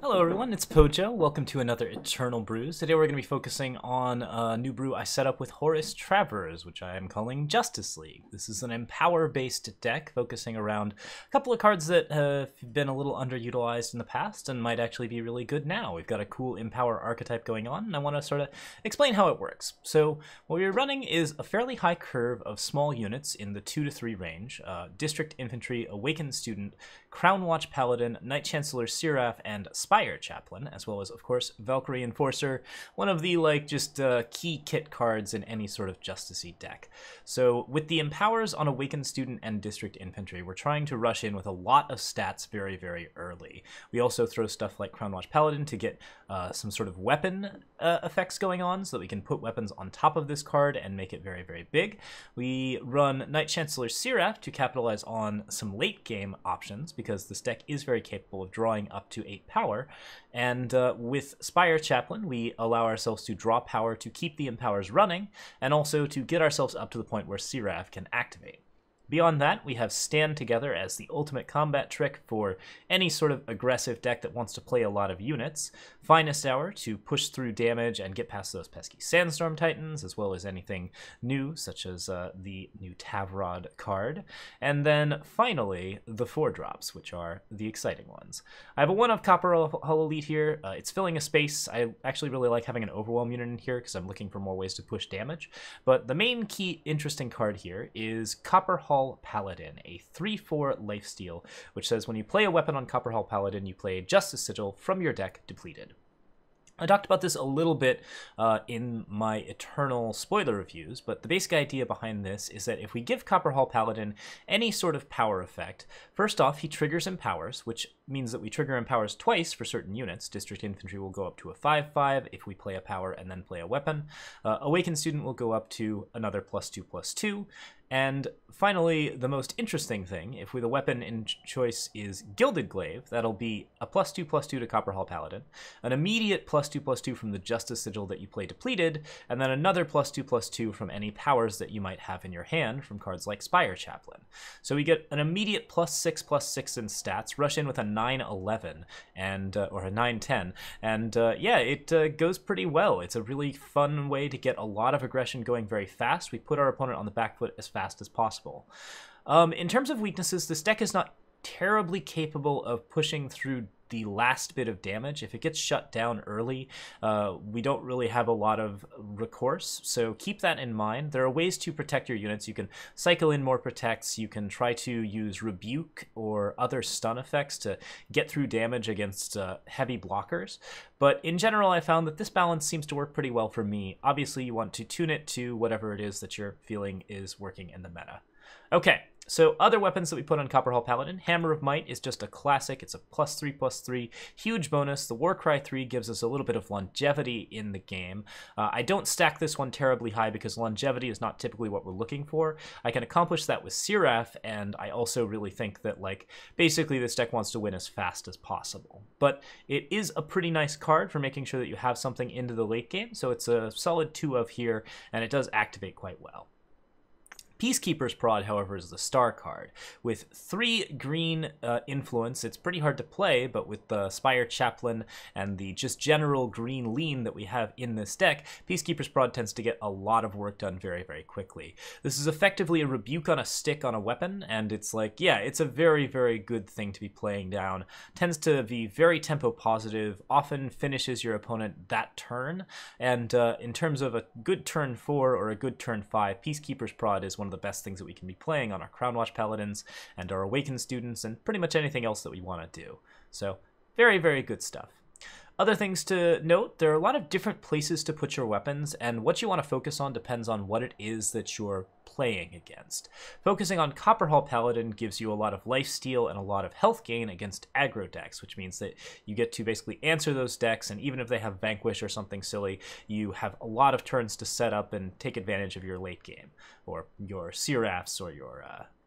Hello everyone, it's Pojo. Welcome to another Eternal Brews. Today we're going to be focusing on a new brew I set up with Horus Travers, which I am calling Justice League. This is an Empower-based deck focusing around a couple of cards that have been a little underutilized in the past and might actually be really good now. We've got a cool Empower archetype going on, and I want to sort of explain how it works. So what we're running is a fairly high curve of small units in the 2 to 3 range, District Infantry, Awakened Student, Crownwatch Paladin, Knight-Chancellor Siraf, and Spire Chaplain, as well as, of course, Valkyrie Enforcer, one of the, key kit cards in any sort of Justice-y deck. So with the Empowers on Awakened Student and District Infantry, we're trying to rush in with a lot of stats very, very early. We also throw stuff like Crownwatch Paladin to get some sort of weapon effects going on, so that we can put weapons on top of this card and make it very, very big. We run Knight-Chancellor Siraf to capitalize on some late-game options, because this deck is very capable of drawing up to 8 power, and with Spire Chaplain, we allow ourselves to draw power to keep the Empowers running, and also to get ourselves up to the point where Siraf can activate. Beyond that, we have Stand Together as the ultimate combat trick for any sort of aggressive deck that wants to play a lot of units. Finest Hour to push through damage and get past those pesky Sandstorm Titans, as well as anything new, such as the new Tavrod card. And then finally, the 4-drops, which are the exciting ones. I have a 1 of Copperhall Elite here. It's filling a space. I actually really like having an Overwhelm unit in here because I'm looking for more ways to push damage. But the main key interesting card here is Copperhall Paladin, a 3/4 lifesteal, which says when you play a weapon on Copperhall Paladin, you play Justice Sigil from your deck depleted. I talked about this a little bit in my Eternal spoiler reviews, but the basic idea behind this is that if we give Copperhall Paladin any sort of power effect, first off, he triggers Empowers, which means that we trigger Empowers twice for certain units. District Infantry will go up to a 5/5 if we play a power and then play a weapon. Awakened Student will go up to another +2/+2. And finally, the most interesting thing, if the weapon in choice is Gilded Glaive, that'll be a +2/+2 to Copperhall Paladin, an immediate +2/+2 from the Justice Sigil that you play depleted, and then another +2/+2 from any powers that you might have in your hand from cards like Spire Chaplain. So we get an immediate +6/+6 in stats, rush in with a 9/11, and or a 9/10, and yeah, it goes pretty well. It's a really fun way to get a lot of aggression going very fast. We put our opponent on the back foot as fast as possible. In terms of weaknesses, this deck is not terribly capable of pushing through the last bit of damage. If it gets shut down early, we don't really have a lot of recourse, so keep that in mind. There are ways to protect your units. You can cycle in more protects, you can try to use Rebuke or other stun effects to get through damage against heavy blockers, but in general I found that this balance seems to work pretty well for me. Obviously you want to tune it to whatever it is that you're feeling is working in the meta. Okay, so other weapons that we put on Copperhall Paladin. Hammer of Might is just a classic. It's a +3/+3, huge bonus. The Warcry 3 gives us a little bit of longevity in the game. I don't stack this one terribly high because longevity is not typically what we're looking for. I can accomplish that with Siraf, and I also really think that, basically this deck wants to win as fast as possible. But it is a pretty nice card for making sure that you have something into the late game, so it's a solid 2 of here, and it does activate quite well. Peacekeeper's Prod, however, is the star card. With 3 green influence, it's pretty hard to play, but with the Spire Chaplain and the just general green lean that we have in this deck, Peacekeeper's Prod tends to get a lot of work done very, very quickly. This is effectively a rebuke on a stick on a weapon, and it's yeah, it's a very, very good thing to be playing down. Tends to be very tempo positive, often finishes your opponent that turn, and in terms of a good turn 4 or a good turn 5, Peacekeeper's Prod is one of the best things that we can be playing on our Crownwatch Paladins and our Awakened Students and pretty much anything else that we want to do. So very, very good stuff. Other things to note, there are a lot of different places to put your weapons, and what you want to focus on depends on what it is that you're playing against. Focusing on Copperhall Paladin gives you a lot of lifesteal and a lot of health gain against aggro decks, which means that you get to basically answer those decks, and even if they have Vanquish or something silly, you have a lot of turns to set up and take advantage of your late game, or your Sirafs or your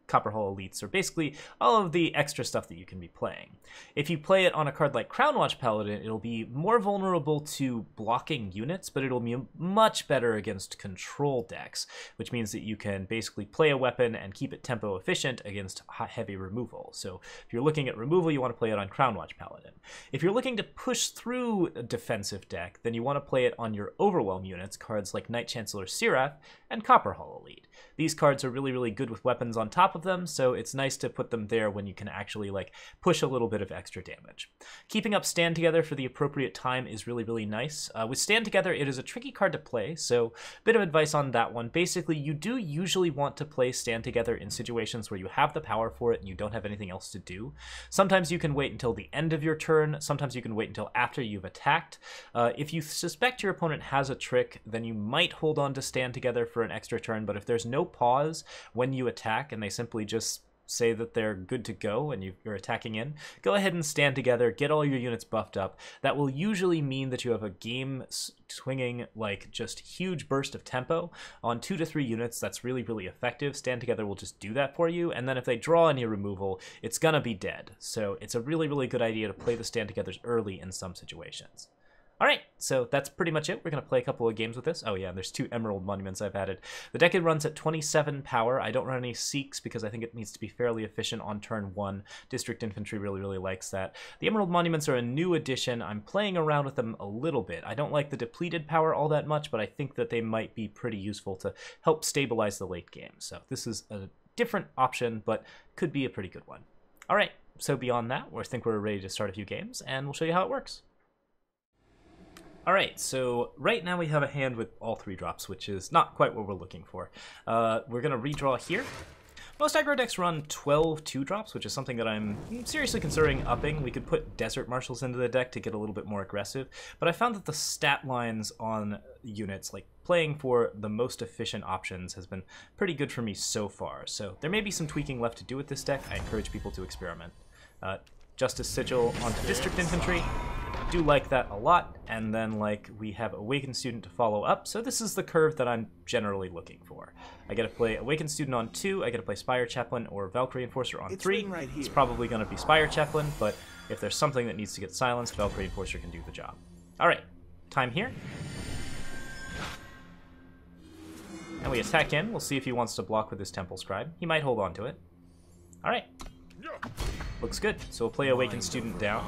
Copperhall elites, or basically all of the extra stuff that you can be playing. If you play it on a card like Crownwatch Paladin, it'll be more vulnerable to blocking units, but it'll be much better against control decks, which means that you can basically play a weapon and keep it tempo efficient against heavy removal. So if you're looking at removal, you want to play it on Crownwatch Paladin. If you're looking to push through a defensive deck, then you want to play it on your Overwhelm units, cards like Knight-Chancellor Siraf and Copperhall Elite. These cards are really, really good with weapons on top of them, so it's nice to put them there when you can actually like push a little bit of extra damage. Keeping up Stand Together for the appropriate time is really, really nice. With Stand Together, it is a tricky card to play, so a bit of advice on that one. Basically, you do usually want to play Stand Together in situations where you have the power for it and you don't have anything else to do. Sometimes you can wait until the end of your turn, sometimes you can wait until after you've attacked. If you suspect your opponent has a trick, then you might hold on to Stand Together for an extra turn, but if there's no pause when you attack and they simply just say that they're good to go and you're attacking in, go ahead and Stand Together, get all your units buffed up. That will usually mean that you have a game swinging like just huge burst of tempo on 2 to 3 units. That's really, really effective. Stand Together will just do that for you, and then if they draw any removal, it's gonna be dead. So it's a really, really good idea to play the Stand Togethers early in some situations. Alright, so that's pretty much it. We're going to play a couple of games with this. Oh yeah, there's 2 Emerald Monuments I've added. The deck runs at 27 power. I don't run any Seeks because I think it needs to be fairly efficient on turn 1. District Infantry really, really likes that. The Emerald Monuments are a new addition. I'm playing around with them a little bit. I don't like the depleted power all that much, but I think that they might be pretty useful to help stabilize the late game. So this is a different option, but could be a pretty good one. Alright, so beyond that, I think we're ready to start a few games, and we'll show you how it works. Alright, so right now we have a hand with all 3 drops, which is not quite what we're looking for. We're going to redraw here. Most aggro decks run 12 2-drops, which is something that I'm seriously considering upping. We could put Desert Marshals into the deck to get a little bit more aggressive, but I found that the stat lines on units, like playing for the most efficient options, has been pretty good for me so far. So there may be some tweaking left to do with this deck. I encourage people to experiment. Justice Sigil onto District Infantry. Do like that a lot, and then like we have Awakened Student to follow up, so this is the curve that I'm generally looking for. I get to play Awakened Student on 2, I get to play Spire Chaplain or Valkyrie Enforcer on 3. Right, it's probably going to be Spire Chaplain, but if there's something that needs to get silenced, Valkyrie Enforcer can do the job. Alright, time here. And we attack in. We'll see if he wants to block with his Temple Scribe. He might hold on to it. Alright. Looks good. So we'll play Awakened Student down.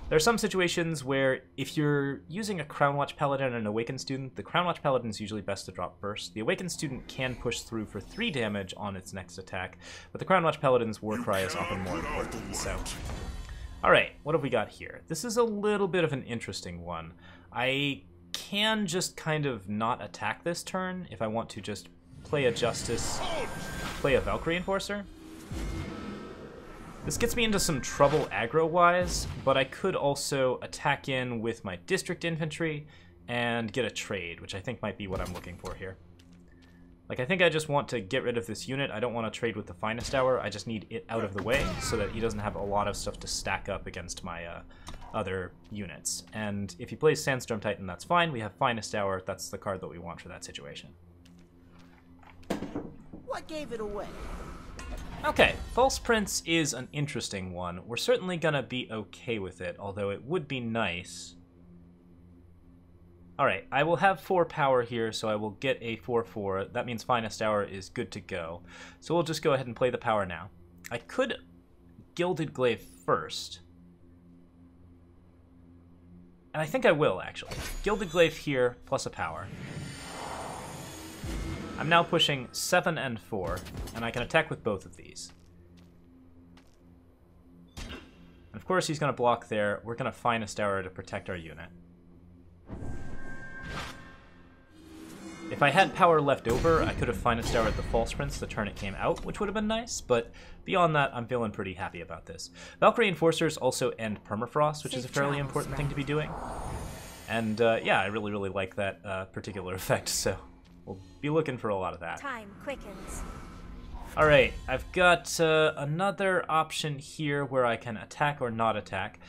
There are some situations where if you're using a Crownwatch Paladin and an Awakened Student, the Crownwatch Paladin is usually best to drop first. The Awakened Student can push through for 3 damage on its next attack, but the Crownwatch Paladin's Warcry is often more important, so... Alright, what have we got here? This is a little bit of an interesting one. I can just kind of not attack this turn if I want to just play a Justice, play a Valkyrie Enforcer. This gets me into some trouble aggro-wise, but I could also attack in with my District Infantry and get a trade, which I think might be what I'm looking for here. Like, I think I just want to get rid of this unit. I don't want to trade with the Finest Hour. I just need it out of the way so that he doesn't have a lot of stuff to stack up against my other units. And if he plays Sandstorm Titan, that's fine. We have Finest Hour. That's the card that we want for that situation. What gave it away? Okay, False Prince is an interesting one. We're certainly gonna be okay with it, although it would be nice. Alright, I will have 4 power here, so I will get a 4/4. That means Finest Hour is good to go. So we'll just go ahead and play the power now. I could Gilded Glaive first. And I think I will, actually. Gilded Glaive here, plus a power. I'm now pushing 7 and 4, and I can attack with both of these. And of course he's going to block there. We're going to Finest Hour to protect our unit. If I had power left over, I could have Finest Hour at the False Prince the turn it came out, which would have been nice, but beyond that, I'm feeling pretty happy about this. Valkyrie Enforcers also end Permafrost, which is a fairly important thing to be doing. And yeah, I really, really like that particular effect, so... we'll be looking for a lot of that. Time quickens. Alright, I've got another option here where I can attack or not attack.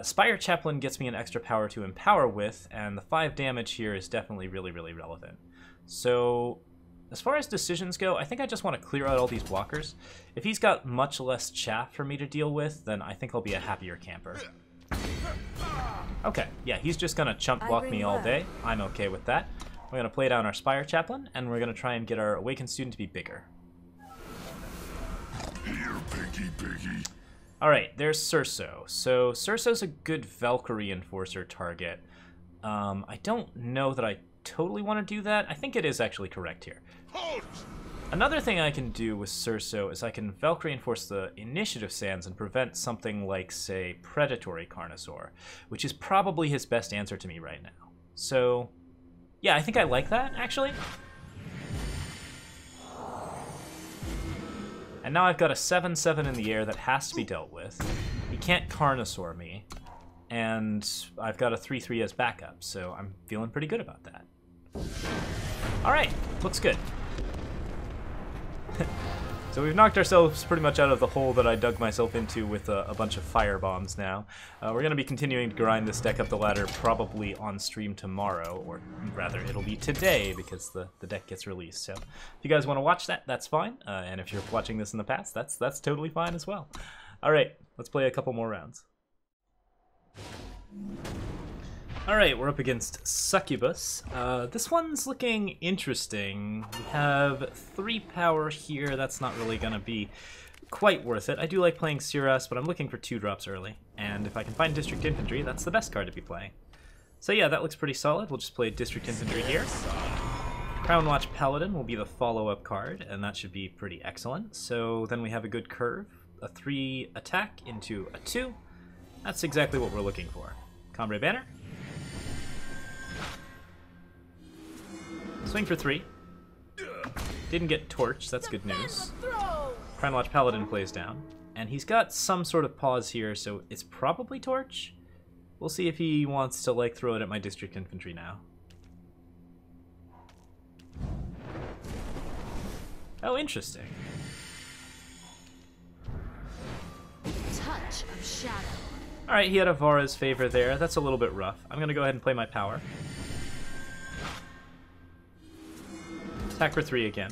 Spire Chaplain gets me an extra power to empower with, and the 5 damage here is definitely really, really relevant. So As far as decisions go, I think I just want to clear out all these blockers. If he's got much less chaff for me to deal with, then I think I'll be a happier camper. Okay, yeah, he's just going to chump block me all day. I'm okay with that. We're going to play down our Spire Chaplain, and we're going to try and get our Awakened Student to be bigger. Here, piggy. Alright, there's Surso. So, Surso's a good Valkyrie Enforcer target. I don't know that I totally want to do that. I think it is actually correct here. Halt! Another thing I can do with Surso is I can Valkyrie Enforce the Initiative Sands and prevent something like, say, Predatory Carnosaur, which is probably his best answer to me right now. So, yeah, I think I like that, actually. And now I've got a 7/7 in the air that has to be dealt with. He can't Carnosaur me, and I've got a 3/3 as backup, so I'm feeling pretty good about that. Alright, looks good. So we've knocked ourselves pretty much out of the hole that I dug myself into with a bunch of fire bombs now. We're going to be continuing to grind this deck up the ladder probably on stream tomorrow, or rather it'll be today because the deck gets released. So if you guys want to watch that, that's fine. And if you're watching this in the past, that's totally fine as well. Alright, let's play a couple more rounds. Alright, we're up against Succubus. This one's looking interesting. We have 3 power here. That's not really going to be quite worth it. I do like playing Siraf, but I'm looking for 2 drops early. And if I can find District Infantry, that's the best card to be playing. So yeah, that looks pretty solid. We'll just play District Infantry here. Crownwatch Paladin will be the follow-up card, and that should be pretty excellent. So then we have a good curve. A 3 attack into a 2. That's exactly what we're looking for. Combrei Banner. Swing for 3. Didn't get torched, that's good news. Crownwatch Paladin plays down. And he's got some sort of pause here, so it's probably torch. We'll see if he wants to like throw it at my District Infantry now. Oh, interesting. Touch of shadow. Alright, he had a Vara's favor there. That's a little bit rough. I'm gonna go ahead and play my power. Attack for 3 again.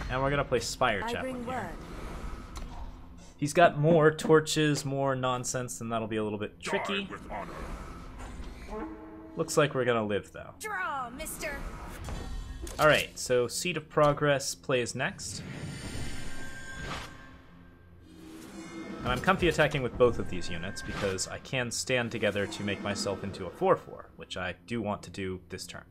And we're gonna play Spire Chaplain here. He's got more torches, more nonsense, and that'll be a little bit tricky. Looks like we're gonna live though. Draw, mister. Alright, so Seed of Progress plays next. And I'm comfy attacking with both of these units because I can stand together to make myself into a 4/4, which I do want to do this turn.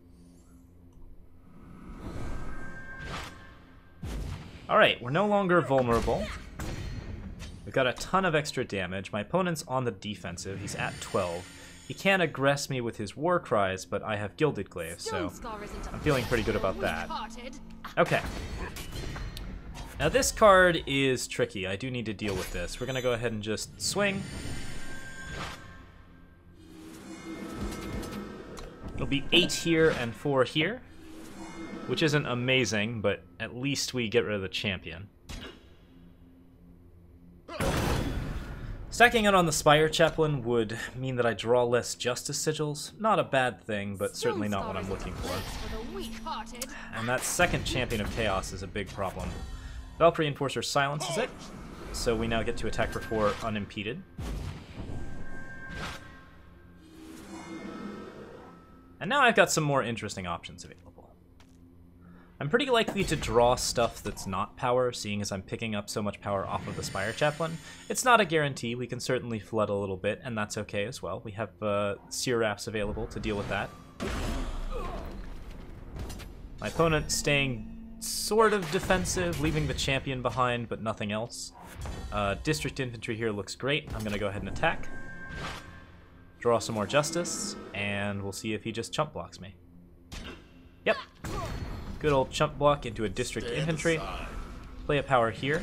Alright, we're no longer vulnerable. We've got a ton of extra damage. My opponent's on the defensive. He's at 12. He can't aggress me with his war cries, but I have Gilded Glaive, so I'm feeling pretty good about that. Okay. Now this card is tricky. I do need to deal with this. We're going to go ahead and just swing. It'll be 8 here and 4 here, which isn't amazing, but at least we get rid of the champion. Stacking it on the Spire Chaplain would mean that I draw less Justice Sigils. Not a bad thing, but certainly not what I'm looking for. And that second Champion of Chaos is a big problem. Valkyrie Enforcer silences it, so we now get to attack for 4 unimpeded. And now I've got some more interesting options available. I'm pretty likely to draw stuff that's not power, seeing as I'm picking up so much power off of the Spire Chaplain. It's not a guarantee. We can certainly flood a little bit, and that's okay as well. We have Sirafs available to deal with that. My opponent staying sort of defensive, leaving the champion behind, but nothing else. District Infantry here looks great. I'm going to go ahead and attack. Draw some more Justice, and we'll see if he just chump blocks me. Yep. Good old chump block into a District Infantry. Play a power here.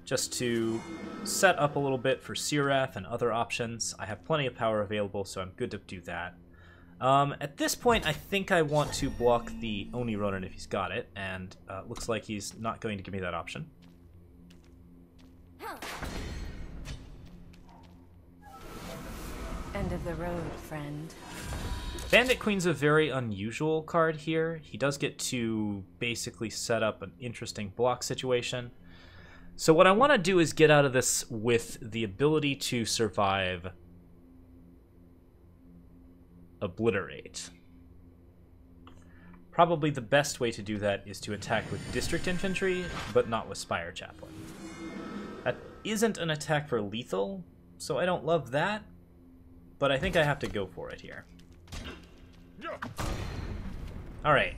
Just to set up a little bit for Siraf and other options. I have plenty of power available, so I'm good to do that. At this point, I think I want to block the Oni Ronin if he's got it, and looks like he's not going to give me that option. End of the road, friend. Bandit Queen's a very unusual card here. He does get to basically set up an interesting block situation. So what I want to do is get out of this with the ability to survive Obliterate. Probably the best way to do that is to attack with District Infantry, but not with Spire Chaplain. That isn't an attack for lethal, so I don't love that, but I think I have to go for it here. Alright.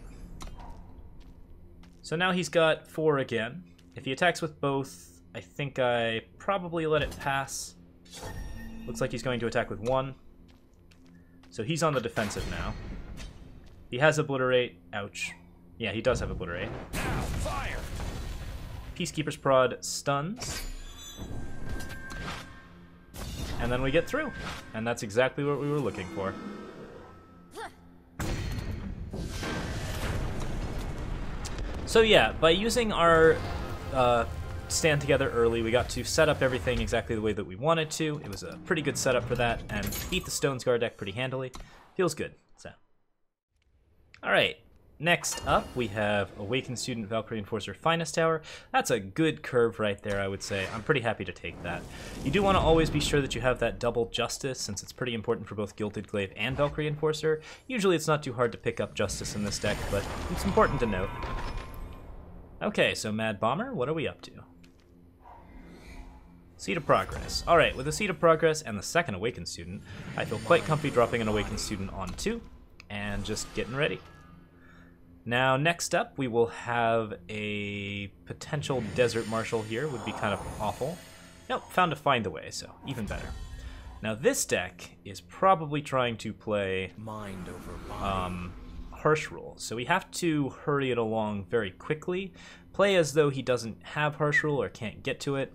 So now he's got 4 again. If he attacks with both, I think I probably let it pass. Looks like he's going to attack with 1. So he's on the defensive now. He has Obliterate. Ouch. Yeah, he does have Obliterate. Fire! Peacekeeper's prod stuns. And then we get through. And that's exactly what we were looking for. So yeah, by using our stand together early, we got to set up everything exactly the way that we wanted to. It was a pretty good setup for that, and beat the Stones Guard deck pretty handily. Feels good. So, alright, next up we have Awakened Student, Valkyrie Enforcer, Finest Tower. That's a good curve right there, I would say. I'm pretty happy to take that. You do want to always be sure that you have that double Justice, since it's pretty important for both Gilded, Glaive, and Valkyrie Enforcer. Usually it's not too hard to pick up Justice in this deck, but it's important to note. Okay, so Mad Bomber, what are we up to? Seed of Progress. Alright, with the Seed of Progress and the second Awakened Student, I feel quite comfy dropping an Awakened Student on 2, and just getting ready. Now, next up, we will have a potential Desert Marshal here, would be kind of awful. Nope, found a Find a Way, so even better. Now, this deck is probably trying to play Mind over body. Harsh Rule, so we have to hurry it along very quickly, play as though he doesn't have Harsh Rule or can't get to it,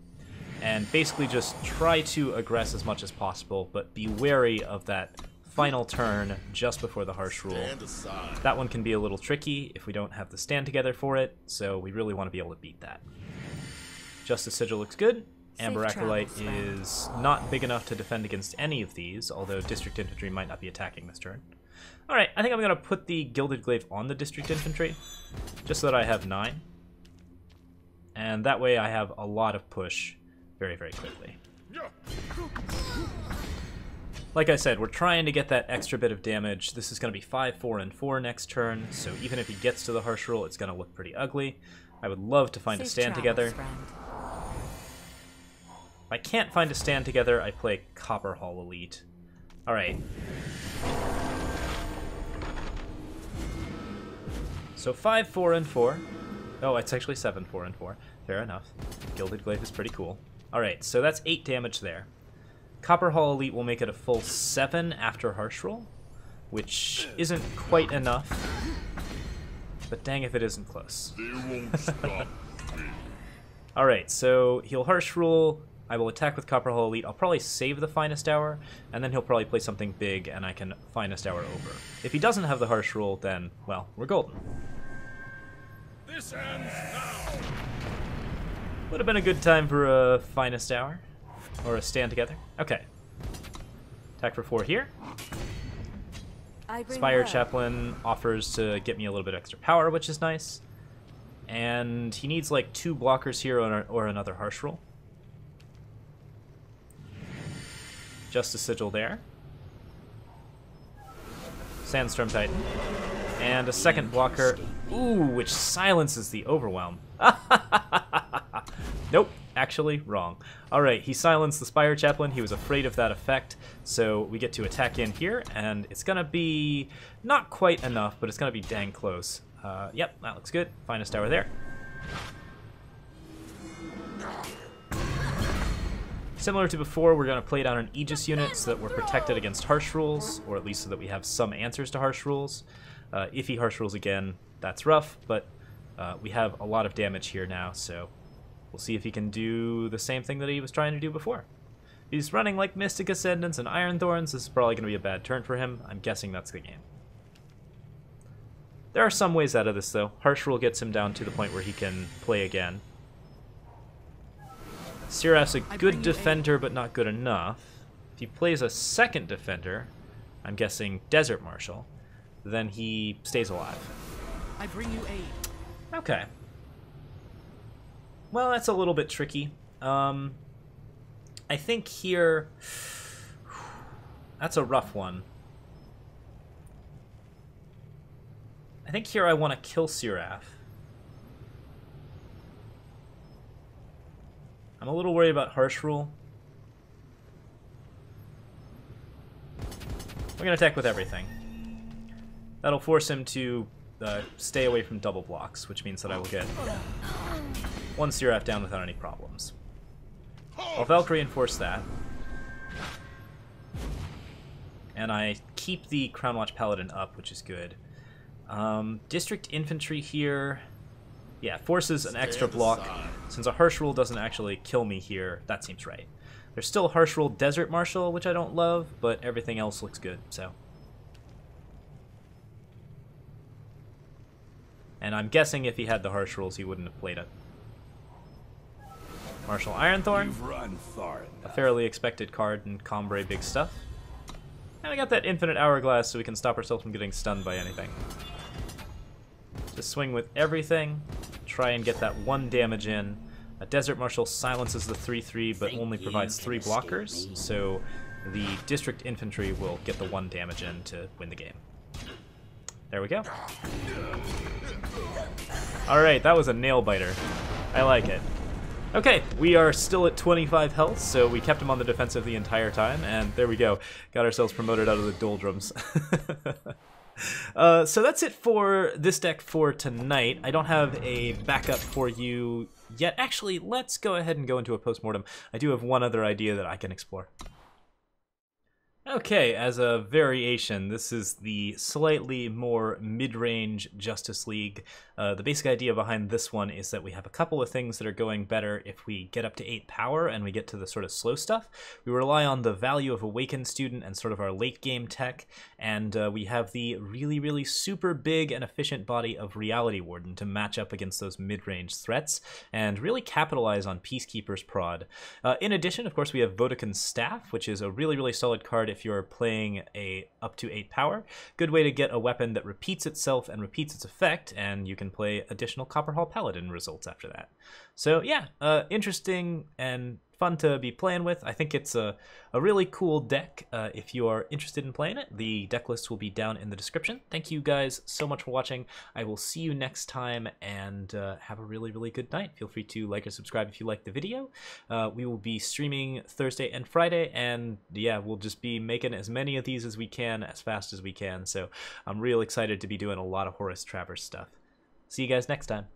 and basically just try to aggress as much as possible, but be wary of that final turn just before the Harsh Rule. That one can be a little tricky if we don't have the stand together for it, so we really want to be able to beat that. Justice Sigil looks good. Amber Acolyte is not big enough to defend against any of these, although District Infantry might not be attacking this turn. Alright, I think I'm going to put the Gilded Glaive on the District Infantry, just so that I have 9. And that way I have a lot of push very, very quickly. Like I said, we're trying to get that extra bit of damage. This is going to be 5, 4, and 4 next turn, so even if he gets to the Harsh Rule, it's going to look pretty ugly. I would love to find a stand together. If I can't find a stand together, I play Copperhall Elite. Alright. So 5, 4, and 4. Oh, it's actually 7, 4, and 4. Fair enough. Gilded Glaive is pretty cool. Alright, so that's 8 damage there. Copperhall Elite will make it a full 7 after Harsh Rule, which isn't quite enough. But dang if it isn't close. They won't stop me. Alright, so he'll Harsh Rule. I will attack with Copperhall Elite. I'll probably save the Finest Hour, and then he'll probably play something big, and I can Finest Hour over. If he doesn't have the Harsh Rule, then, well, we're golden. This ends now. Would have been a good time for a Finest Hour, or a stand together. Okay. Attack for 4 here. Spire Chaplain offers to get me a little bit extra power, which is nice. And he needs like 2 blockers here or another Harsh Rule. Justice Sigil there. Sandstorm Titan. And a second blocker. Ooh, which silences the Overwhelm. Nope, actually, wrong. Alright, he silenced the Spire Chaplain. He was afraid of that effect. So we get to attack in here, and it's going to be not quite enough, but it's going to be dang close. Yep, that looks good. Finest Tower there. Similar to before, we're going to play down an Aegis unit so that we're protected against Harsh Rules, or at least so that we have some answers to Harsh Rules. If he Harsh Rules again, that's rough, but we have a lot of damage here now, so we'll see if he can do the same thing that he was trying to do before. If he's running like Mystic Ascendants and Iron Thorns, this is probably going to be a bad turn for him. I'm guessing that's the game. There are some ways out of this, though. Harsh Rule gets him down to the point where he can play again. Siraf's a good defender, but not good enough. If he plays a second defender, I'm guessing Desert Marshal, then he stays alive. I bring you aid. Okay. Well, that's a little bit tricky. I think here... That's a rough one. I think here I want to kill Siraf. I'm a little worried about Harsh Rule. We're going to attack with everything. That'll force him to stay away from double blocks, which means that I will get one Siraf down without any problems. I'll Valkyrie enforce that. And I keep the Crownwatch Paladin up, which is good. District Infantry here... Yeah, forces an extra block. Since a Harsh Rule doesn't actually kill me here, that seems right. There's still Harsh Rule Desert Marshal, which I don't love, but everything else looks good, so... And I'm guessing if he had the Harsh Rules, he wouldn't have played it. Marshal Ironthorn. You've run far A enough. fairly expected card in Combrei big stuff. And we got that infinite Hourglass so we can stop ourselves from getting stunned by anything. Just swing with everything. Try and get that 1 damage in. A Desert Marshal silences the 3-3 but only provides 3 blockers, so the District Infantry will get the 1 damage in to win the game. There we go. Alright, that was a nail biter. I like it. Okay, we are still at 25 health, so we kept him on the defensive the entire time, and there we go. Got ourselves promoted out of the doldrums. So that's it for this deck for tonight. I don't have a backup for you yet. Actually, let's go ahead and go into a postmortem. I do have one other idea that I can explore. Okay, as a variation, this is the slightly more mid-range Justice League. The basic idea behind this one is that we have a couple of things that are going better if we get up to 8 power and we get to the sort of slow stuff. We rely on the value of Awakened Student and sort of our late game tech, and we have the really, really super big and efficient body of Reality Warden to match up against those mid-range threats and really capitalize on Peacekeeper's prod. In addition, of course, we have Vodakan's Staff, which is a really, really solid card if you're playing a up to 8 power. Good way to get a weapon that repeats itself and repeats its effect, and you can play additional Copperhall Paladin results after that. So yeah, interesting and fun to be playing with. I think it's a really cool deck. If you are interested in playing it, the deck list will be down in the description. Thank you guys so much for watching. I will see you next time, and have a really, really good night. Feel free to like or subscribe if you liked the video. We will be streaming Thursday and Friday, and yeah, we'll just be making as many of these as we can, as fast as we can. So I'm real excited to be doing a lot of Horus Travers stuff. See you guys next time.